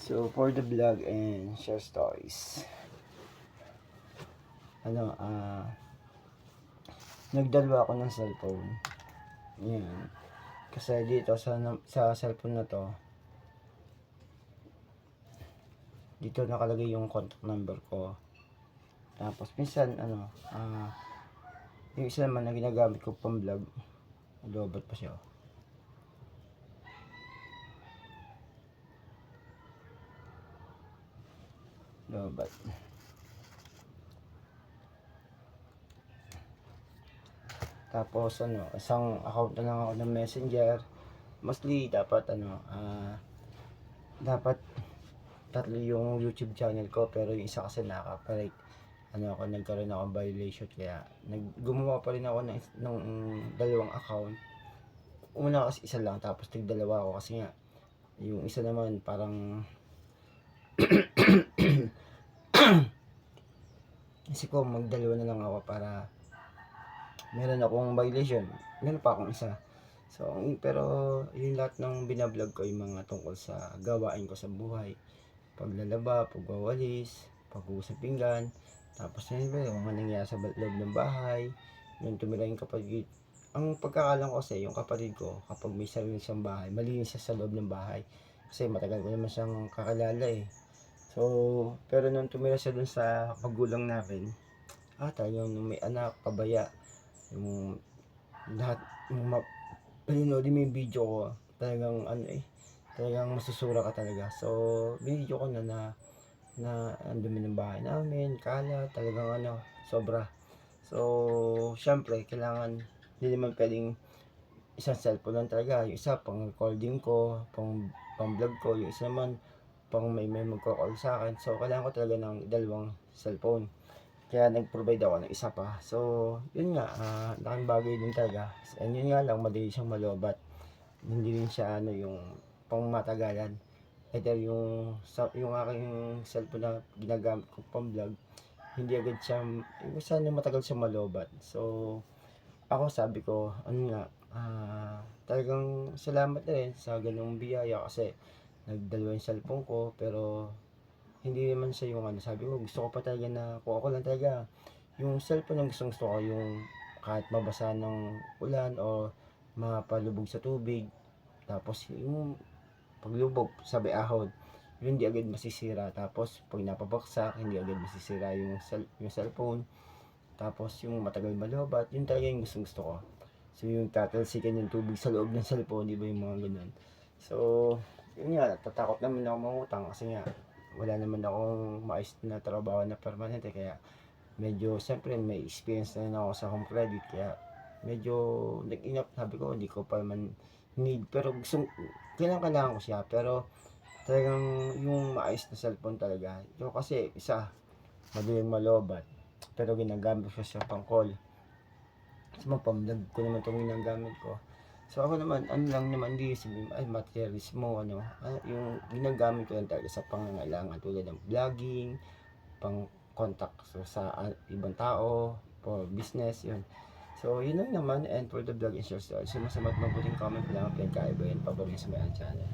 So, for the vlog and share stories, nagdalawa ako ng cellphone. Yan. Kasi dito sa cellphone na to, dito nakalagay yung contact number ko. Tapos, minsan, yung isa naman na ginagamit ko pang vlog, lobat pa siya. Lobat. Tapos isang account na lang ako ng Messenger. Mostly dapat dapat tatlo yung YouTube channel ko, pero yung isa kasi naka-copyright. Nagkaroon ako ng violation, kaya gumawa pa rin ako ng dalawang account. Una kasi isa lang, tapos tigdalawa ako kasi nga yung isa naman parang kasi ko magdalawa na lang ako para meron akong violation, meron pa akong isa. So, pero yung lahat ng binablog ko yung mga tungkol sa gawain ko sa buhay, paglalaba, pagwawalis, paghuhusap pinggan, tapos yun ba yung mga nangyari sa loob ng bahay, yung tumira yung kapatid. Ang pagkakalang ko kasi yung kapatid ko, kapag may sarili siyang bahay, malinis siya sa loob ng bahay kasi matagal ko naman siyang kakilala eh. So, pero nung tumira siya dun sa magulang namin, talagang nung may anak, pabaya, yung lahat, yung pinanoodin mo yung video ko, talagang talagang masusura ka talaga. So, video ko na ang dumi ng bahay namin, kalat, talagang sobra. So, syempre, kailangan, hindi naman pwedeng isang cellphone lang talaga. Yung isa, pang recording ko, pang vlog ko, yung isa naman, pang may magko-call sa akin. So, kailangan ko talaga ng dalawang cellphone. Kaya nag-provide ako ng isa pa. So, yun nga, laking bagay din talaga. And yun nga lang, madali siyang malobat. Hindi rin siya yung pang matagalan. Either yung aking cellphone na ginagamit ko pang vlog, hindi agad siya, sana matagal siya malobat. So, ako sabi ko, talagang salamat na rin sa ganung biyaya kasi nagdalawa yung cellphone ko, pero hindi naman siya yung sabi ko, gusto ko pa talaga na, kung ako lang talaga, yung cellphone ang gusto ko, yung kahit mabasa ng ulan o mapalubog sa tubig, tapos yung paglubog, sabi ahon, yun hindi agad masisira. Tapos pag napabaksak, hindi agad masisira yung cellphone. Tapos yung matagal malobat, yun talaga yung gusto ko. So yung tatalsikan yung tubig sa loob ng cellphone, di ba yung mga ganun. So, yun nga, natatakot naman ako mangutang kasi nga wala naman akong maayos na trabaho na permanente, kaya medyo siyempre may experience na rin ako sa home credit, kaya medyo nag-inap, sabi ko hindi ko pa man need, pero kailangan ko siya, pero talagang yung maayos na cellphone talaga yung kasi isa madaling malobat, pero ginagamit ko siya pang call kasi pang-vlog ko naman itong ginagamit ko. So ako naman, lang naman, hindi sabihin, materialismo, yung ginagamit ko lang talaga sa pangangailangan tulad ng vlogging, pang contact sa ibang tao, for business, yun. So, yun lang naman, and for the vlog and share story. So, masama't mabuting comment lang, pinagkaiba yun, paborito sa my channel.